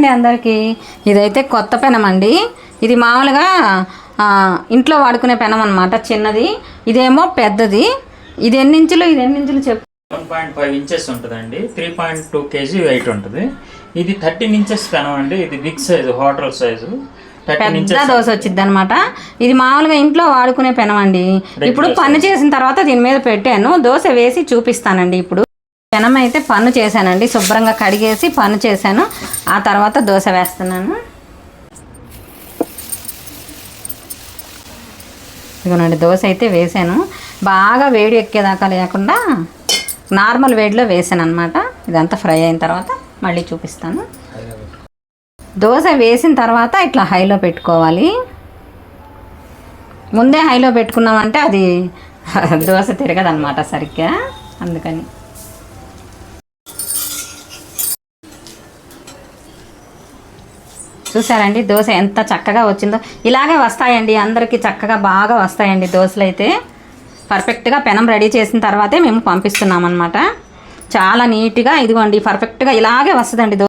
అండి అందరికీ. ఇదైతే కొత్త పెనం అండి. ఇది మామూలుగా ఇంట్లో వాడుకునే పెనం అనమాట, చిన్నది. ఇదేమో పెద్దది. ఇది ఎన్ని ఇంచులు చెప్పు. 1.5 ఇంచెస్ ఉంటుందండి. 3.2 kg వెయిట్ ఉంటుంది. ఇది 13 ఇంచెస్ పెనం అండి. ఇది బిగ్ సైజు, హోటల్ సైజు, పెద్ద దోశ వచ్చింది అనమాట. ఇది మామూలుగా ఇంట్లో వాడుకునే పెనం అండి. ఇప్పుడు పన్ను చేసిన తర్వాత దీని మీద పెట్టాను, దోశ వేసి చూపిస్తానండి. ఇప్పుడు పెనం అయితే పన్ను చేశానండి, శుభ్రంగా కడిగేసి పన్ను చేశాను. ఆ తర్వాత దోశ వేస్తున్నాను. ఇదిగోనండి దోశ అయితే వేసాను. బాగా వేడి ఎక్కేదాకా లేకుండా నార్మల్ వేడిలో వేసాను అనమాట. ఇదంతా ఫ్రై అయిన తర్వాత మళ్ళీ చూపిస్తాను. దోశ వేసిన తర్వాత ఇట్లా హైలో పెట్టుకోవాలి. ముందే హైలో పెట్టుకున్నామంటే అది దోశ తిరగదనమాట సరిగ్గా, అందుకని. చూసారండి దోశ ఎంత చక్కగా వచ్చిందో. ఇలాగే వస్తాయండి అందరికీ, చక్కగా బాగా వస్తాయండి దోశలు అయితే. పర్ఫెక్ట్గా పెనం రెడీ చేసిన తర్వాతే మేము పంపిస్తున్నాం అనమాట. చాలా నీట్గా ఇదిగోండి పర్ఫెక్ట్గా ఇలాగే వస్తుందండి దోశ.